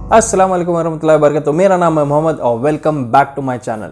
अस्सलाम वालेकुम वरहमतुल्लाहि वबरकातुहू। मेरा नाम है मोहम्मद और welcome back to my channel.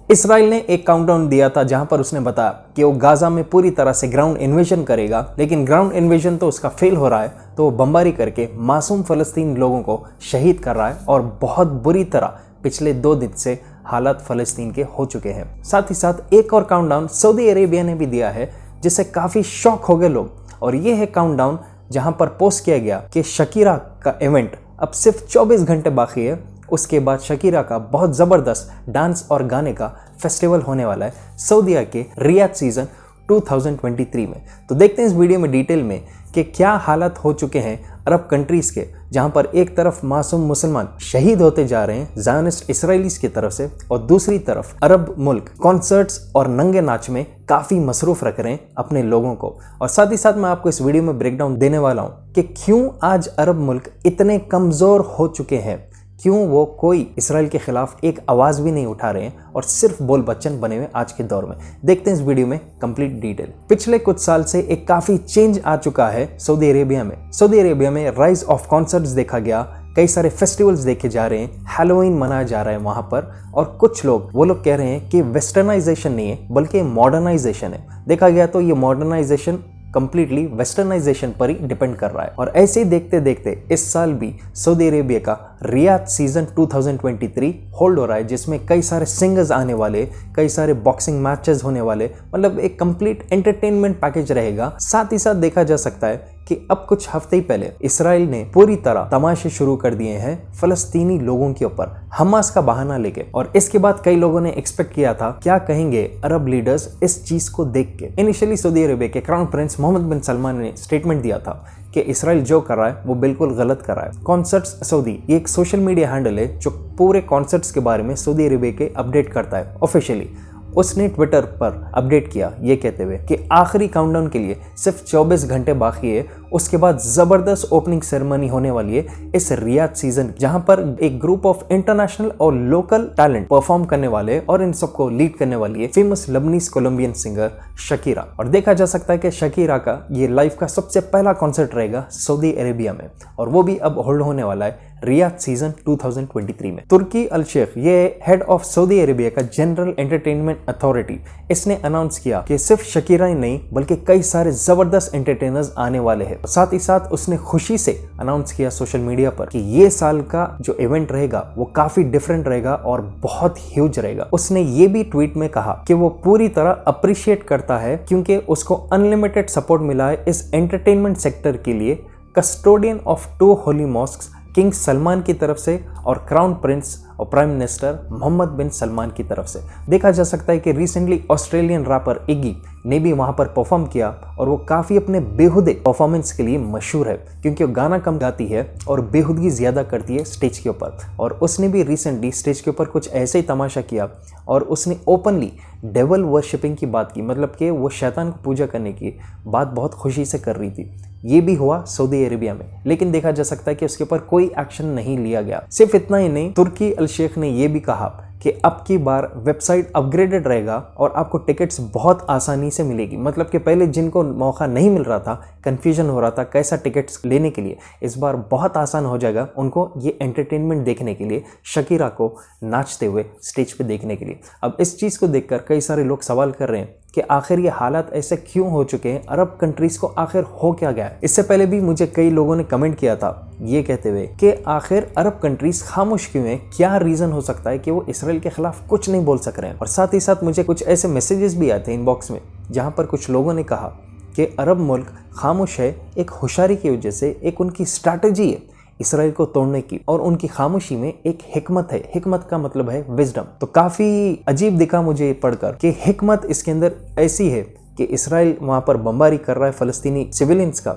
Israel ने एक काउंटडाउन दिया था जहां पर उसने बताया कि वो गाजा में पूरी तरह से ग्राउंड इन्वेजन करेगा, लेकिन ग्राउंड इन्वेजन तो उसका फेल हो रहा है, तो वो बमबारी करके मासूम फ़लस्तीन लोगों को शहीद कर रहा है और बहुत बुरी तरह पिछले 2 दिन से हालात फ़लस्तीन के हो चुके हैं। साथ ही साथ एक और काउंटडाउन सऊदी अरेबिया ने भी दिया है जिससे काफ़ी शॉक हो गए लोग, और ये है काउंटडाउन जहां पर पोस्ट किया गया कि शकीरा का इवेंट अब सिर्फ 24 घंटे बाकी है। उसके बाद शकीरा का बहुत ज़बरदस्त डांस और गाने का फेस्टिवल होने वाला है सऊदीया के रियाद सीज़न 2023 में। तो देखते हैं इस वीडियो में डिटेल में कि क्या हालात हो चुके हैं अरब कंट्रीज़ के, जहां पर एक तरफ मासूम मुसलमान शहीद होते जा रहे हैं ज़ायनिस्ट इसराइलीज की तरफ से, और दूसरी तरफ अरब मुल्क कॉन्सर्ट्स और नंगे नाच में काफ़ी मसरूफ़ रख रहे हैं अपने लोगों को। और साथ ही साथ मैं आपको इस वीडियो में ब्रेकडाउन देने वाला हूं कि क्यों आज अरब मुल्क इतने कमज़ोर हो चुके हैं, क्यों वो कोई इसराइल के खिलाफ एक आवाज़ भी नहीं उठा रहे हैं और सिर्फ बोल बच्चन बने हुए आज के दौर में। देखते हैं इस वीडियो में कंप्लीट डिटेल। पिछले कुछ साल से एक काफ़ी चेंज आ चुका है सऊदी अरेबिया में। सऊदी अरेबिया में राइज ऑफ कॉन्सर्ट्स देखा गया, कई सारे फेस्टिवल्स देखे जा रहे हैं, हैलोवीन मनाया जा रहा है वहाँ पर, और कुछ लोग कह रहे हैं कि वेस्टर्नाइजेशन नहीं है बल्कि मॉडर्नाइजेशन है। देखा गया तो ये मॉडर्नाइजेशन कंप्लीटली वेस्टर्नाइजेशन पर ही डिपेंड कर रहा है। और ऐसे ही देखते देखते इस साल भी सऊदी अरेबिया का रियाद सीजन 2023 होल्ड हो रहा है, जिसमें कई सारे सिंगर्स आने वाले, कई सारे बॉक्सिंग मैचेस होने वाले, मतलब एक कंप्लीट एंटरटेनमेंट पैकेज रहेगा। साथ ही साथ देखा जा सकता है कि अब कुछ हफ्ते ही पहले इसराइल ने पूरी तरह तमाशे शुरू कर दिए हैं फलस्तीनी लोगों के ऊपर हमास का बहाना लेके, और इसके बाद कई लोगों ने एक्सपेक्ट किया था क्या कहेंगे अरब लीडर्स इस चीज को देख के। इनिशियली सऊदी अरेबिया के क्राउन प्रिंस मोहम्मद बिन सलमान ने स्टेटमेंट दिया था कि इसराइल जो कर रहा है वो बिल्कुल गलत कर रहा है। कॉन्सर्ट्स सऊदी ये एक सोशल मीडिया हैंडल है जो पूरे कॉन्सर्ट्स के बारे में सऊदी अरेबिया के अपडेट करता है ऑफिशियली। उसने ट्विटर पर अपडेट किया ये कहते हुए कि आखिरी काउंटडाउन के लिए सिर्फ 24 घंटे बाकी है, उसके बाद ज़बरदस्त ओपनिंग सेरेमनी होने वाली है इस रियाद सीजन, जहां पर एक ग्रुप ऑफ इंटरनेशनल और लोकल टैलेंट परफॉर्म करने वाले, और इन सबको लीड करने वाली है फेमस लबनीज कोलंबियन सिंगर शकीरा। और देखा जा सकता है कि शकीरा का ये लाइफ का सबसे पहला कॉन्सर्ट रहेगा सऊदी अरेबिया में, और वो भी अब होल्ड होने वाला है रियाद सीजन 2023 में। तुर्की अल शेख, ये हेड ऑफ सऊदी अरेबिया का जनरल एंटरटेनमेंट अथॉरिटी, इसने अनाउंस किया कि सिर्फ शकीरा ही नहीं बल्कि कई सारे जबरदस्त एंटरटेनर्स आने वाले हैं। साथ ही साथ उसने खुशी से अनाउंस किया सोशल मीडिया पर कि ये साल का जो इवेंट रहेगा वो काफी डिफरेंट रहेगा और बहुत ह्यूज रहेगा। उसने ये भी ट्वीट में कहा कि वो पूरी तरह अप्रिशिएट करता है क्योंकि उसको अनलिमिटेड सपोर्ट मिला है इस एंटरटेनमेंट सेक्टर के लिए custodian of 2 Holi mosques king Salman की तरफ से और क्राउन प्रिंस और प्राइम मिनिस्टर मोहम्मद बिन सलमान की तरफ से। देखा जा सकता है कि रिसेंटली ऑस्ट्रेलियन रैपर इगी ने भी वहां पर परफॉर्म किया, और वो काफ़ी अपने बेहुदे परफॉर्मेंस के लिए मशहूर है क्योंकि वो गाना कम गाती है और बेहुदगी ज़्यादा करती है स्टेज के ऊपर। और उसने भी रिसेंटली स्टेज के ऊपर कुछ ऐसे ही तमाशा किया और उसने ओपनली डेवल वर्शिपिंग की बात की, मतलब कि वो शैतान को पूजा करने की बात बहुत खुशी से कर रही थी। ये भी हुआ सऊदी अरेबिया में, लेकिन देखा जा सकता है कि उसके ऊपर कोई एक्शन नहीं लिया गया। सिर्फ इतना ही नहीं, तुर्की अल शेख ने यह भी कहा कि अब की बार वेबसाइट अपग्रेडेड रहेगा और आपको टिकट्स बहुत आसानी से मिलेगी। मतलब कि पहले जिनको मौका नहीं मिल रहा था, कंफ्यूजन हो रहा था कैसा टिकट्स लेने के लिए, इस बार बहुत आसान हो जाएगा उनको ये एंटरटेनमेंट देखने के लिए, शकीरा को नाचते हुए स्टेज पे देखने के लिए। अब इस चीज़ को देखकर कई सारे लोग सवाल कर रहे हैं कि आखिर ये हालात ऐसे क्यों हो चुके हैं, अरब कंट्रीज़ को आखिर हो क्या गया है। इससे पहले भी मुझे कई लोगों ने कमेंट किया था ये कहते हुए कि आखिर अरब कंट्रीज खामोश क्यों हैं, क्या रीज़न हो सकता है कि वो इसराइल के खिलाफ कुछ नहीं बोल सक रहे हैं। और साथ ही साथ मुझे कुछ ऐसे मैसेजेस भी आते हैं इनबॉक्स में जहाँ पर कुछ लोगों ने कहा कि अरब मुल्क खामोश है एक होशियारी की वजह से, एक उनकी स्ट्रैटेजी है इसराइल को तोड़ने की, और उनकी खामोशी में एक हिकमत है। हिकमत का मतलब है विजडम। तो काफ़ी अजीब दिखा मुझे पढ़कर कि हिकमत इसके अंदर ऐसी है कि इसराइल वहाँ पर बमबारी कर रहा है फ़लस्तीनी सिविलियंस का,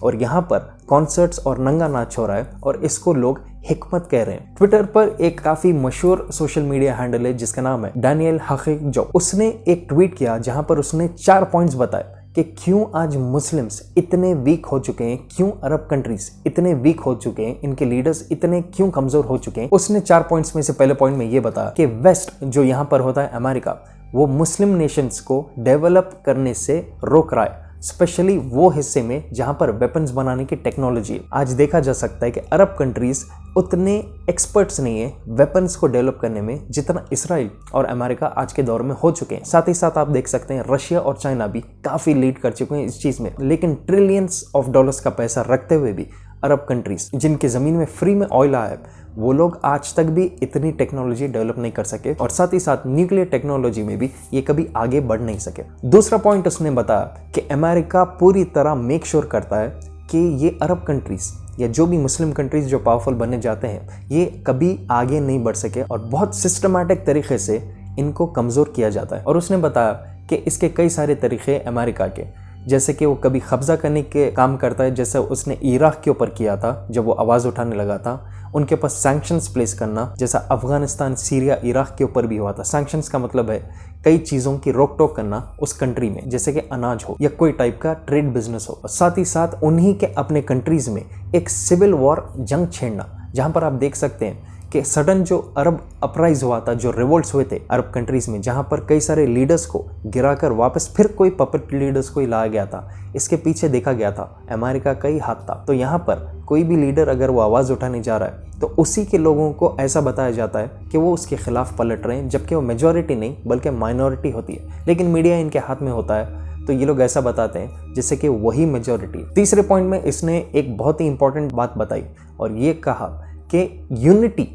और यहाँ पर कॉन्सर्ट्स और नंगा नाच हो रहा है, और इसको लोग हिकमत कह रहे हैं। ट्विटर पर एक काफ़ी मशहूर सोशल मीडिया हैंडल है जिसका नाम है डैनियल हकीक जो, उसने एक ट्वीट किया जहाँ पर उसने 4 पॉइंट्स बताए कि क्यों आज मुस्लिम्स इतने वीक हो चुके हैं, क्यों अरब कंट्रीज इतने वीक हो चुके हैं, इनके लीडर्स इतने क्यों कमज़ोर हो चुके हैं। उसने 4 पॉइंट्स में से पहले पॉइंट में ये बताया कि वेस्ट जो यहाँ पर होता है अमेरिका, वो मुस्लिम नेशंस को डेवलप करने से रोक रहा है। स्पेशली वो हिस्से में जहां पर वेपन्स बनाने की टेक्नोलॉजी है। आज देखा जा सकता है कि अरब कंट्रीज उतने एक्सपर्ट्स नहीं है वेपन्स को डेवलप करने में जितना इसराइल और अमेरिका आज के दौर में हो चुके हैं। साथ ही साथ आप देख सकते हैं रशिया और चाइना भी काफी लीड कर चुके हैं इस चीज में। लेकिन ट्रिलियंस ऑफ डॉलर्स का पैसा रखते हुए भी अरब कंट्रीज जिनके जमीन में फ्री में ऑयल आया है, वो लोग आज तक भी इतनी टेक्नोलॉजी डेवलप नहीं कर सके और साथ ही साथ न्यूक्लियर टेक्नोलॉजी में भी ये कभी आगे बढ़ नहीं सके। दूसरा पॉइंट उसने बताया कि अमेरिका पूरी तरह मेक श्योर करता है कि ये अरब कंट्रीज या जो भी मुस्लिम कंट्रीज जो पावरफुल बनने जाते हैं ये कभी आगे नहीं बढ़ सके और बहुत सिस्टमैटिक तरीके से इनको कमज़ोर किया जाता है। और उसने बताया कि इसके कई सारे तरीके अमेरिका के, जैसे कि वो कभी कब्जा करने के काम करता है, जैसे उसने इराक के ऊपर किया था जब वो आवाज़ उठाने लगा था। उनके पास सैंक्शंस प्लेस करना, जैसा अफगानिस्तान, सीरिया, इराक के ऊपर भी हुआ था। सैंक्शंस का मतलब है कई चीज़ों की रोक टोक करना उस कंट्री में, जैसे कि अनाज हो या कोई टाइप का ट्रेड बिजनेस हो। साथ ही साथ उन्हीं के अपने कंट्रीज में एक सिविल वॉर जंग छेड़ना, जहाँ पर आप देख सकते हैं कि सडन जो अरब अपराइज हुआ था, जो रिवोल्ट्स हुए थे अरब कंट्रीज में, जहां पर कई सारे लीडर्स को गिराकर वापस फिर कोई पपेट लीडर्स को ही लाया गया था, इसके पीछे देखा गया था अमेरिका का ही हाथ था। तो यहाँ पर कोई भी लीडर अगर वो आवाज़ उठाने जा रहा है तो उसी के लोगों को ऐसा बताया जाता है कि वो उसके खिलाफ पलट रहे हैं, जबकि वो मेजॉरिटी नहीं बल्कि माइनॉरिटी होती है। लेकिन मीडिया इनके हाथ में होता है तो ये लोग ऐसा बताते हैं जिससे कि वही मेजॉरिटी। तीसरे पॉइंट में इसने एक बहुत ही इंपॉर्टेंट बात बताई और ये कहा कि यूनिटी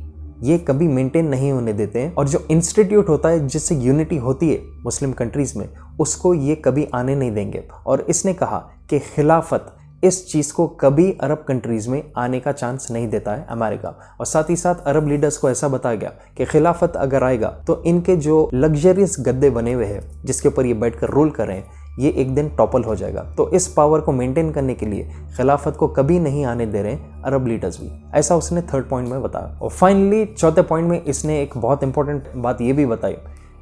ये कभी मेंटेन नहीं होने देते हैं और जो इंस्टीट्यूट होता है जिससे यूनिटी होती है मुस्लिम कंट्रीज़ में, उसको ये कभी आने नहीं देंगे। और इसने कहा कि खिलाफत इस चीज़ को कभी अरब कंट्रीज़ में आने का चांस नहीं देता है अमेरिका। और साथ ही साथ अरब लीडर्स को ऐसा बताया गया कि खिलाफत अगर आएगा तो इनके जो लग्जरियस गद्दे बने हुए हैं जिसके ऊपर ये बैठकर रूल कर रहे हैं, ये एक दिन टॉपल हो जाएगा। तो इस पावर को मेंटेन करने के लिए खिलाफत को कभी नहीं आने दे रहे अरब लीडर्स भी, ऐसा उसने थर्ड पॉइंट में बताया। और फाइनली चौथे पॉइंट में इसने एक बहुत इंपॉर्टेंट बात ये भी बताई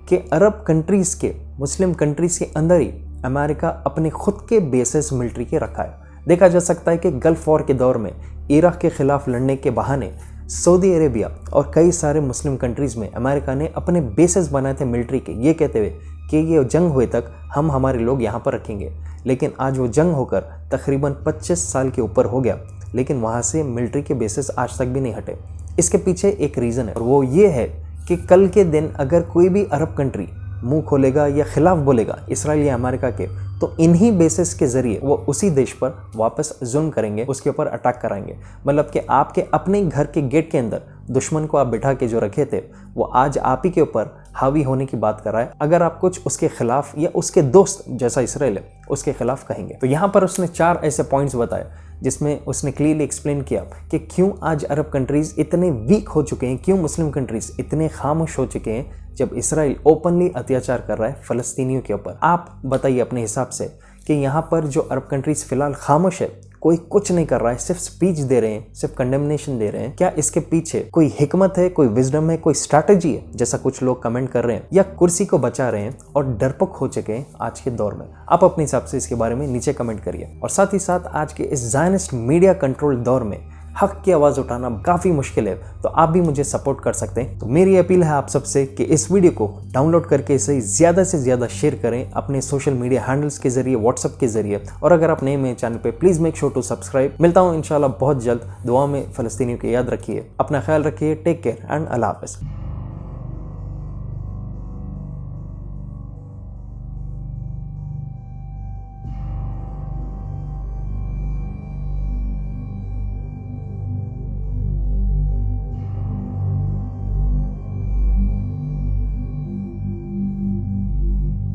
कि अरब कंट्रीज़ के, मुस्लिम कंट्रीज़ के अंदर ही अमेरिका अपने खुद के बेसिस मिलिट्री के रखा है। देखा जा सकता है कि गल्फ वॉर के दौर में इराक के खिलाफ लड़ने के बहाने सऊदी अरेबिया और कई सारे मुस्लिम कंट्रीज़ में अमेरिका ने अपने बेसिस बनाए थे मिलिट्री के, ये कहते हुए कि ये जंग हुए तक हम हमारे लोग यहाँ पर रखेंगे। लेकिन आज वो जंग होकर तकरीबन 25 साल के ऊपर हो गया, लेकिन वहाँ से मिलिट्री के बेसिस आज तक भी नहीं हटे। इसके पीछे एक रीज़न है और वो ये है कि कल के दिन अगर कोई भी अरब कंट्री मुंह खोलेगा या खिलाफ बोलेगा इसराइल या अमेरिका के, तो इन्हीं बेसिस के ज़रिए वो उसी देश पर वापस जुल्म करेंगे, उसके ऊपर अटैक कराएंगे। मतलब कि आपके अपने घर के गेट के अंदर दुश्मन को आप बिठा के जो रखे थे, वो आज आप ही के ऊपर हावी होने की बात कर रहा है अगर आप कुछ उसके खिलाफ या उसके दोस्त जैसा इसराइल है उसके खिलाफ कहेंगे। तो यहाँ पर उसने 4 ऐसे पॉइंट्स बताए जिसमें उसने क्लियरली एक्सप्लेन किया कि क्यों आज अरब कंट्रीज़ इतने वीक हो चुके हैं, क्यों मुस्लिम कंट्रीज़ इतने खामोश हो चुके हैं जब इसराइल ओपनली अत्याचार कर रहा है फ़लस्तीनियों के ऊपर। आप बताइए अपने हिसाब से कि यहाँ पर जो अरब कंट्रीज़ फ़िलहाल खामोश है, कोई कुछ नहीं कर रहा है, सिर्फ स्पीच दे रहे हैं, सिर्फ कंडेमनेशन दे रहे हैं, क्या इसके पीछे कोई हिकमत है, कोई विजडम है, कोई स्ट्रैटेजी है जैसा कुछ लोग कमेंट कर रहे हैं, या कुर्सी को बचा रहे हैं और डरपोक हो चुके हैं आज के दौर में? आप अपने हिसाब से इसके बारे में नीचे कमेंट करिए। और साथ ही साथ आज के इस ज़ायनिस्ट मीडिया कंट्रोल दौर में हक की आवाज़ उठाना काफ़ी मुश्किल है, तो आप भी मुझे सपोर्ट कर सकते हैं। तो मेरी अपील है आप सबसे कि इस वीडियो को डाउनलोड करके इसे ज़्यादा से ज़्यादा शेयर करें अपने सोशल मीडिया हैंडल्स के जरिए, व्हाट्सएप के जरिए। और अगर आप नए मेरे चैनल पे, please make sure to subscribe. मिलता हूँ इंशाल्लाह बहुत जल्द। दुआ में फ़लस्तीनियों को याद रखिए, अपना ख्याल रखिए, टेक केयर एंड अल्लाह हाफ़िज़।